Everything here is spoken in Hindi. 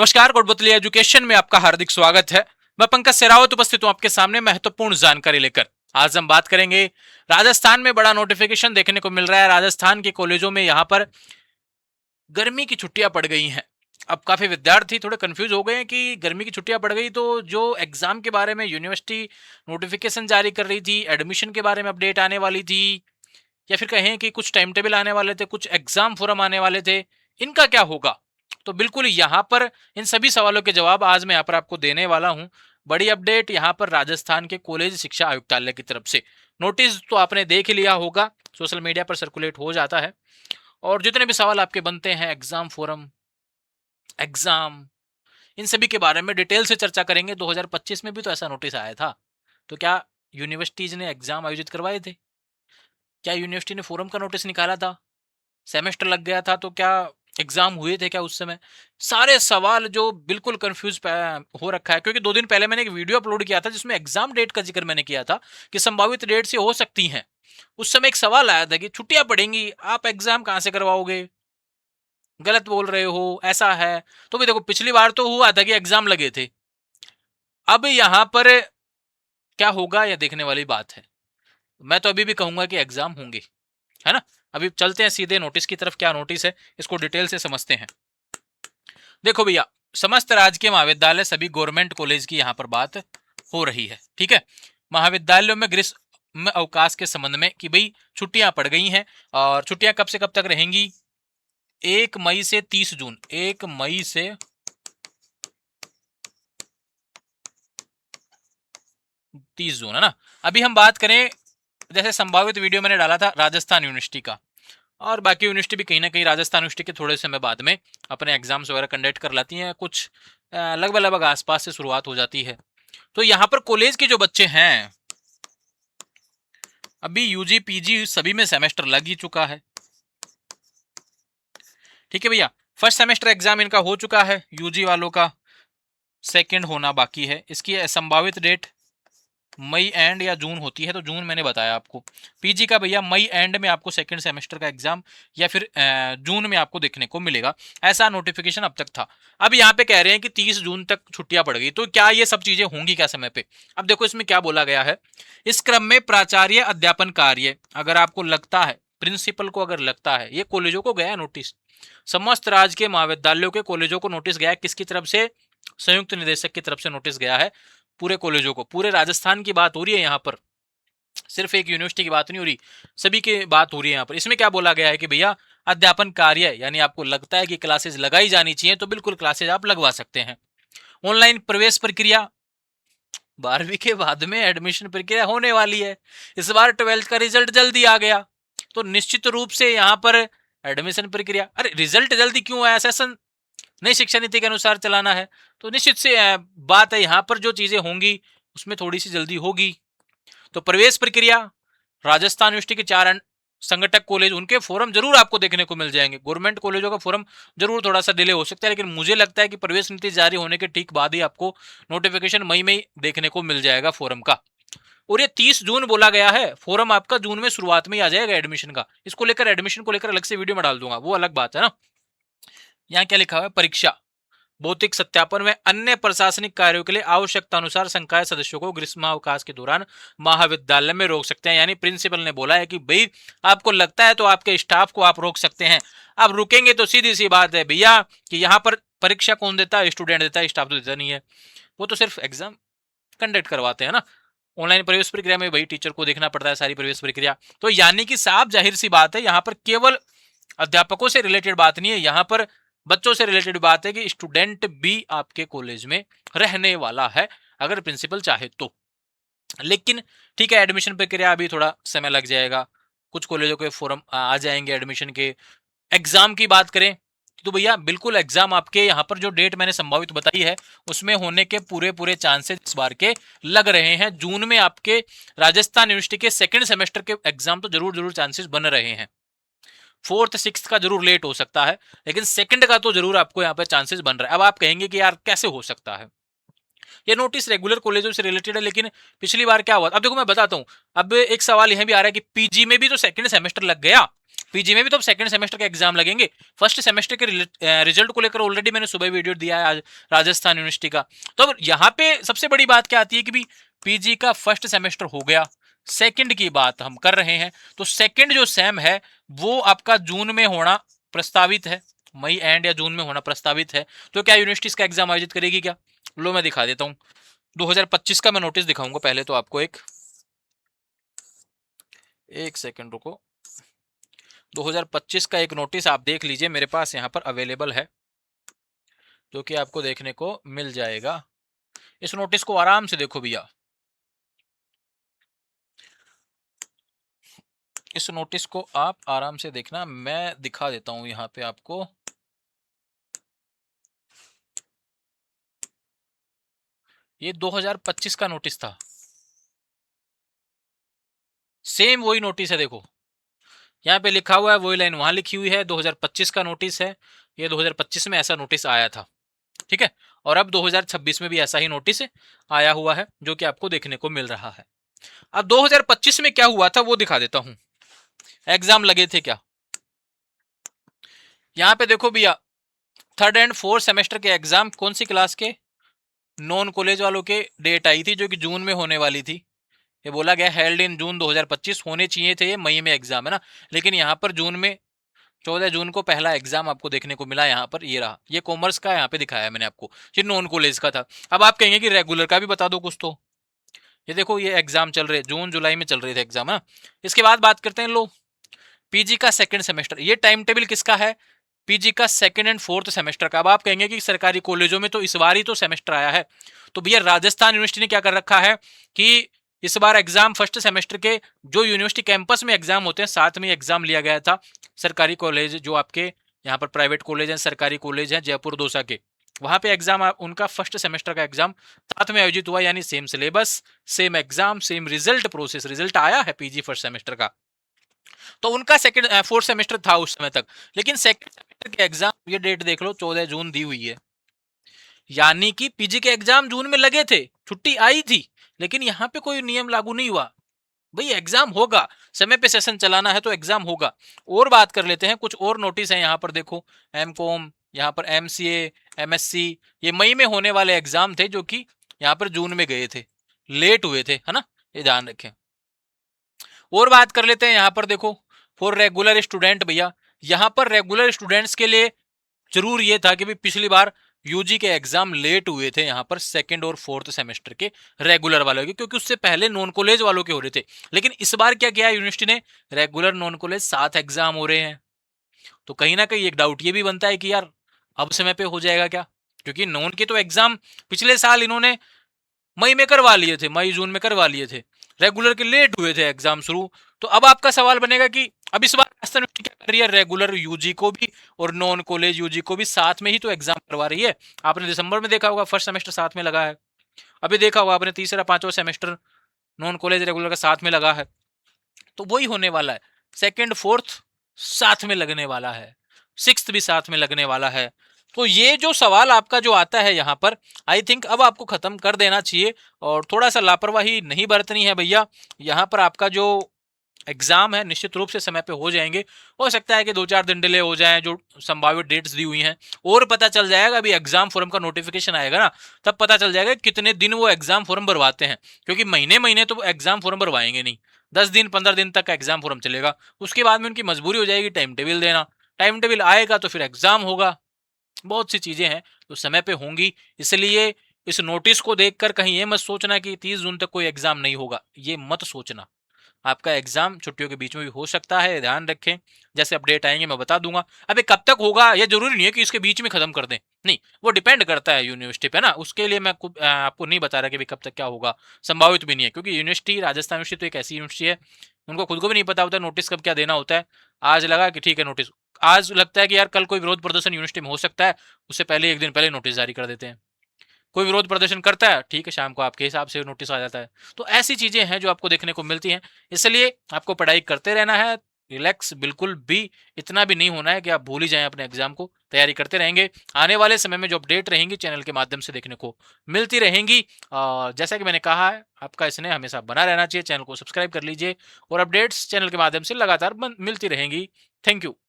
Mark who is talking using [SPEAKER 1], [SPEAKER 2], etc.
[SPEAKER 1] नमस्कार, गुड़बुतली एजुकेशन में आपका हार्दिक स्वागत है। मैं पंकज सेरावत उपस्थित हूं आपके सामने महत्वपूर्ण जानकारी लेकर। आज हम बात करेंगे, राजस्थान में बड़ा नोटिफिकेशन देखने को मिल रहा है। राजस्थान के कॉलेजों में यहां पर गर्मी की छुट्टियां पड़ गई हैं। अब काफी विद्यार्थी थोड़े कंफ्यूज हो गए हैं कि गर्मी की छुट्टियां पड़ गई तो जो एग्जाम के बारे में यूनिवर्सिटी नोटिफिकेशन जारी कर रही थी, एडमिशन के बारे में अपडेट आने वाली थी, या फिर कहें कि कुछ टाइम टेबल आने वाले थे, कुछ एग्जाम फोरम आने वाले थे, इनका क्या होगा? तो बिल्कुल यहाँ पर इन सभी सवालों के जवाब आज मैं यहाँ पर आपको देने वाला हूँ। बड़ी अपडेट यहाँ पर राजस्थान के कॉलेज शिक्षा आयुक्तालय की तरफ से। नोटिस तो आपने देख ही लिया होगा, सोशल मीडिया पर सर्कुलेट हो जाता है। और जितने भी सवाल आपके बनते हैं, एग्जाम फोरम, एग्जाम, इन सभी के बारे में डिटेल से चर्चा करेंगे। 2025 में भी तो ऐसा नोटिस आया था। तो क्या यूनिवर्सिटीज ने एग्जाम आयोजित करवाए थे? क्या यूनिवर्सिटी ने फोरम का नोटिस निकाला था? सेमेस्टर लग गया था तो क्या एग्जाम हुए थे क्या उस समय? सारे सवाल जो बिल्कुल कंफ्यूज हो रखा है, क्योंकि 2 दिन पहले मैंने एक वीडियो अपलोड किया था जिसमें एग्जाम डेट का जिक्र मैंने किया था कि संभावित डेट से हो सकती हैं। उस समय एक सवाल आया था कि छुट्टियां पड़ेंगी, आप एग्जाम कहां से करवाओगे? गलत बोल रहे हो, ऐसा है। तो भी देखो, पिछली बार तो हुआ था कि एग्जाम लगे थे। अब यहां पर क्या होगा, यह देखने वाली बात है। मैं तो अभी भी कहूंगा कि एग्जाम होंगे, है ना। अभी चलते हैं सीधे नोटिस की तरफ। क्या नोटिस है, इसको डिटेल से समझते हैं। देखो भैया, समस्त राजकीय महाविद्यालय, सभी गवर्नमेंट कॉलेज की यहाँ पर बात हो रही है, ठीक है। महाविद्यालयों में ग्रीष्म अवकाश के संबंध में कि भाई छुट्टियां पड़ गई हैं, और छुट्टियां कब से कब तक रहेंगी? 1 मई से 30 जून। 1 मई से 30 जून, है ना। अभी हम बात करें, जैसे संभावित वीडियो मैंने डाला था राजस्थान यूनिवर्सिटी का, और बाकी यूनिवर्सिटी भी कहीं ना कहीं राजस्थान यूनिवर्सिटी के थोड़े समय बाद में अपने एग्जाम्स वगैरह कंडक्ट कर लाती हैं। कुछ लगभग लगभग आसपास से शुरुआत हो जाती है। तो यहाँ पर कॉलेज के जो बच्चे हैं, अभी यूजी पीजी सभी में सेमेस्टर लग ही चुका है, ठीक है भैया। फर्स्ट सेमेस्टर एग्जाम इनका हो चुका है, यूजी वालों का सेकंड होना बाकी है। इसकी संभावित डेट मई एंड या जून होती है, तो जून मैंने बताया आपको। पीजी का भैया मई एंड में आपको सेकंड सेमेस्टर का एग्जाम, या फिर जून में आपको देखने को मिलेगा। ऐसा नोटिफिकेशन अब तक था। अब यहाँ पे कह रहे हैं कि 30 जून तक छुट्टियां पड़ गई, तो क्या ये सब चीजें होंगी क्या समय पे? अब देखो इसमें क्या बोला गया है। इस क्रम में प्राचार्य अध्यापन कार्य, अगर आपको लगता है, प्रिंसिपल को अगर लगता है, ये कॉलेजों को गया नोटिस, समस्त राज्य के महाविद्यालयों के कॉलेजों को नोटिस गया है। किसकी तरफ से? संयुक्त निदेशक की तरफ से नोटिस गया है पूरे कॉलेजों को। पूरे राजस्थान की बात हो रही है यहाँ पर, सिर्फ एक यूनिवर्सिटी की बात नहीं हो रही, सभी की बात हो रही है यहाँ पर। इसमें क्या बोला गया है कि भैया अध्यापन कार्य, यानी आपको लगता है कि क्लासेस लगाई जानी चाहिए, तो बिल्कुल क्लासेस आप लगवा सकते हैं। ऑनलाइन प्रवेश प्रक्रिया, 12वीं के बाद में एडमिशन प्रक्रिया होने वाली है। इस बार 12th का रिजल्ट जल्दी आ गया, तो निश्चित रूप से यहाँ पर एडमिशन प्रक्रिया, अरे रिजल्ट जल्दी क्यों आया? सेशन नई शिक्षा नीति के अनुसार चलाना है, तो निश्चित से बात है, यहाँ पर जो चीजें होंगी उसमें थोड़ी सी जल्दी होगी। तो प्रवेश प्रक्रिया, राजस्थान यूनिवर्सिटी के 4 संगठक कॉलेज, उनके फोरम जरूर आपको देखने को मिल जाएंगे। गवर्नमेंट कॉलेजों का फोरम जरूर थोड़ा सा डिले हो सकता है, लेकिन मुझे लगता है कि प्रवेश नीति जारी होने के ठीक बाद ही आपको नोटिफिकेशन मई में देखने को मिल जाएगा फोरम का। और ये 30 जून बोला गया है, फोरम आपका जून में शुरुआत में ही आ जाएगा एडमिशन का। इसको लेकर, एडमिशन को लेकर अलग से वीडियो में डाल दूंगा, वो अलग बात है ना। यहाँ क्या लिखा हुआ है? परीक्षा, भौतिक सत्यापन व अन्य प्रशासनिक कार्यों के लिए आवश्यकता अनुसार संकाय सदस्यों को ग्रीष्मावकाश के दौरान महाविद्यालय में रोक सकते हैं। यानी प्रिंसिपल ने बोला है कि भाई आपको लगता है तो आपके स्टाफ को आप रोक सकते हैं। अब रुकेंगे तो सीधी सी बात है भैया कि यहाँ पर परीक्षा कौन देता है? स्टूडेंट देता है, स्टाफ तो देता नहीं है। वो तो सिर्फ एग्जाम कंडक्ट करवाते हैं ना। ऑनलाइन प्रवेश प्रक्रिया में भाई टीचर को देखना पड़ता है सारी प्रवेश प्रक्रिया। तो यानी कि साफ जाहिर सी बात है, यहाँ पर केवल अध्यापकों से रिलेटेड बात नहीं है, यहाँ पर बच्चों से रिलेटेड बात है कि स्टूडेंट भी आपके कॉलेज में रहने वाला है, अगर प्रिंसिपल चाहे तो। लेकिन ठीक है, एडमिशन प्रक्रिया अभी थोड़ा समय लग जाएगा, कुछ कॉलेजों के फॉर्म आ जाएंगे एडमिशन के। एग्जाम की बात करें तो भैया बिल्कुल एग्जाम आपके यहाँ पर जो डेट मैंने संभावित बताई है उसमें होने के पूरे पूरे चांसेस इस बार के लग रहे हैं। जून में आपके राजस्थान यूनिवर्सिटी के सेकेंड सेमेस्टर के एग्जाम तो जरूर चांसेस बन रहे हैं। 4th 6th का जरूर लेट हो सकता है, लेकिन सेकंड का तो जरूर आपको यहाँ पे चांसेस बन रहा है। अब आप कहेंगे कि यार कैसे हो सकता है? ये नोटिस रेगुलर कॉलेजों से रिलेटेड है, लेकिन पिछली बार क्या हुआ? अब देखो मैं बताता हूँ। अब एक सवाल यह भी आ रहा है कि पीजी में भी तो सेकंड सेमेस्टर लग गया, पीजी में भी तो सेकंड सेमेस्टर के एग्जाम लगेंगे। फर्स्ट सेमेस्टर के रिजल्ट को लेकर ऑलरेडी मैंने सुबह वीडियो दिया है आज राजस्थान यूनिवर्सिटी का। तो अब यहाँ पे सबसे बड़ी बात क्या आती है कि भी पीजी का फर्स्ट सेमेस्टर हो गया, सेकंड की बात हम कर रहे हैं, तो सेकंड जो सेम है वो आपका जून में होना प्रस्तावित है, मई एंड या जून में होना प्रस्तावित है। तो क्या यूनिवर्सिटी इसका एग्जाम आयोजित करेगी क्या? लो मैं दिखा देता हूँ, 2025 का मैं नोटिस दिखाऊंगा पहले तो आपको, एक सेकंड रुको। 2025 का एक नोटिस आप देख लीजिए, मेरे पास यहाँ पर अवेलेबल है, जो कि आपको देखने को मिल जाएगा। इस नोटिस को आराम से देखो भैया, इस नोटिस को आप आराम से देखना, मैं दिखा देता हूं यहाँ पे आपको। ये 2025 का नोटिस था, सेम वही नोटिस है, देखो यहाँ पे लिखा हुआ है, वही लाइन वहां लिखी हुई है, 2025 का नोटिस है। ये 2025 में ऐसा नोटिस आया था, ठीक है। और अब 2026 में भी ऐसा ही नोटिस आया हुआ है, जो कि आपको देखने को मिल रहा है। अब 2025 में क्या हुआ था वो दिखा देता हूं, एग्जाम लगे थे क्या। यहाँ पे देखो भैया, थर्ड एंड फोर्थ सेमेस्टर के एग्जाम कौन सी क्लास के, नॉन कॉलेज वालों के डेट आई थी, जो कि जून में होने वाली थी। ये बोला गया हेल्ड इन जून 2025, होने चाहिए थे ये मई में एग्जाम, है ना, लेकिन यहाँ पर जून में 14 जून को पहला एग्जाम आपको देखने को मिला। यहाँ पर ये रहा, ये कॉमर्स का यहाँ पे दिखाया मैंने आपको, ये नॉन कॉलेज का था। अब आप कहेंगे कि रेगुलर का भी बता दो कुछ तो, ये देखो ये एग्जाम चल रहे, जून जुलाई में चल रहे थे एग्जाम, है। इसके बाद बात करते हैं, लो पीजी का सेकंड सेमेस्टर, ये टाइम टेबल किसका है, पीजी का सेकंड एंड फोर्थ सेमेस्टर का। अब आप कहेंगे कि सरकारी कॉलेजों में तो इस बार ही तो सेमेस्टर आया है, तो भैया राजस्थान यूनिवर्सिटी ने क्या कर रखा है कि इस बार एग्जाम फर्स्ट सेमेस्टर के जो यूनिवर्सिटी कैंपस में एग्जाम होते हैं साथ में एग्जाम लिया गया था। सरकारी कॉलेज जो आपके यहाँ पर प्राइवेट कॉलेज हैं, सरकारी कॉलेज हैं जयपुर दौसा के, वहां पे एग्जाम उनका फर्स्ट सेमेस्टर का एग्जाम साथ में आयोजित हुआ, यानी same syllabus, same exam, same result process, result आया है पीजी फर्स्ट सेमेस्टर का। तो उनका सेकंड फोर्थ सेमेस्टर था उस समय तक, लेकिन सेकंड सेमेस्टर के एग्जाम, ये डेट देख लो 14 जून दी हुई है, यानी कि पीजी के एग्जाम जून में लगे थे, छुट्टी आई थी, लेकिन यहाँ पे कोई नियम लागू नहीं हुआ। भाई एग्जाम होगा, समय पे सेशन चलाना है तो एग्जाम होगा। और बात कर लेते हैं, कुछ और नोटिस है यहाँ पर देखो, एमकॉम, यहाँ पर एमसीए, एमएससी, ये मई में होने वाले एग्जाम थे, जो कि यहाँ पर जून में गए थे, लेट हुए थे, है ना, ये ध्यान रखें। और बात कर लेते हैं यहाँ पर देखो, फॉर रेगुलर स्टूडेंट, भैया यहाँ पर रेगुलर स्टूडेंट्स के लिए जरूर ये था कि भी पिछली बार यूजी के एग्जाम लेट हुए थे यहाँ पर सेकंड और फोर्थ सेमेस्टर के रेगुलर वालों के, क्योंकि उससे पहले नॉन कॉलेज वालों के हो रहे थे। लेकिन इस बार क्या किया यूनिवर्सिटी ने, रेगुलर नॉन कॉलेज साथ एग्जाम हो रहे हैं। तो कहीं ना कहीं एक डाउट ये भी बनता है कि यार अब समय पे हो जाएगा क्या, क्योंकि नॉन के तो एग्जाम पिछले साल इन्होंने मई में करवा लिए थे, मई जून में करवा लिए थे, रेगुलर के लेट हुए थे एग्जाम शुरू। तो अब आपका सवाल बनेगा कि अब इस बार राजस्थान यूनिवर्सिटी क्या कर रही है, रेगुलर यूजी को भी और नॉन कॉलेज यूजी को भी साथ में ही तो एग्जाम करवा रही है। आपने दिसंबर में देखा होगा फर्स्ट सेमेस्टर साथ में लगा है, अभी देखा होगा आपने तीसरा पांचवा सेमेस्टर नॉन कॉलेज रेगुलर का साथ में लगा है। तो वही होने वाला है, सेकेंड फोर्थ साथ में लगने वाला है, सिक्स्थ भी साथ में लगने वाला है। तो ये जो सवाल आपका जो आता है यहाँ पर, आई थिंक अब आपको खत्म कर देना चाहिए और थोड़ा सा लापरवाही नहीं बरतनी है भैया। यहाँ पर आपका जो एग्जाम है निश्चित रूप से समय पे हो जाएंगे, हो सकता है कि 2-4 दिन डिले हो जाएं जो संभावित डेट्स दी हुई हैं, और पता चल जाएगा अभी एग्जाम फॉर्म का नोटिफिकेशन आएगा ना, तब पता चल जाएगा कितने दिन वो एग्जाम फॉर्म भरवाते हैं, क्योंकि महीने महीने तो एग्जाम फॉर्म भरवाएंगे नहीं, 10 दिन 15 दिन तक एग्जाम फॉर्म चलेगा, उसके बाद में उनकी मजबूरी हो जाएगी टाइम टेबल देना, टाइम टेबल आएगा तो फिर एग्जाम होगा, बहुत सी चीजें हैं तो समय पे होंगी। इसलिए इस नोटिस को देखकर कहीं ये मत सोचना कि 30 जून तक कोई एग्जाम नहीं होगा, ये मत सोचना, आपका एग्जाम छुट्टियों के बीच में भी हो सकता है, ध्यान रखें। जैसे अपडेट आएंगे मैं बता दूंगा। अबे कब तक होगा ये जरूरी नहीं है कि इसके बीच में खत्म कर दें, नहीं, वो डिपेंड करता है यूनिवर्सिटी पे ना, उसके लिए मैं आपको नहीं बता रहा कि कब तक क्या होगा, संभावित भी नहीं है, क्योंकि यूनिवर्सिटी राजस्थान यूनिवर्सिटी तो एक ऐसी यूनिवर्सिटी है, उनको खुद को भी नहीं पता होता नोटिस कब क्या देना होता है। आज लगा कि ठीक है नोटिस, आज लगता है कि यार कल कोई विरोध प्रदर्शन यूनिवर्सिटी में हो सकता है, उससे पहले एक दिन पहले नोटिस जारी कर देते हैं। कोई विरोध प्रदर्शन करता है, ठीक है, शाम को आपके हिसाब से नोटिस आ जाता है। तो ऐसी चीजें हैं जो आपको देखने को मिलती हैं, इसलिए आपको पढ़ाई करते रहना है। रिलैक्स बिल्कुल भी इतना भी नहीं होना है कि आप भूल ही जाएं अपने एग्जाम को। तैयारी करते रहेंगे, आने वाले समय में जो अपडेट रहेंगी चैनल के माध्यम से देखने को मिलती रहेंगी। जैसा कि मैंने कहा है, आपका स्नेह हमेशा बना रहना चाहिए। चैनल को सब्सक्राइब कर लीजिए और अपडेट्स चैनल के माध्यम से लगातार मिलती रहेंगी। Thank you.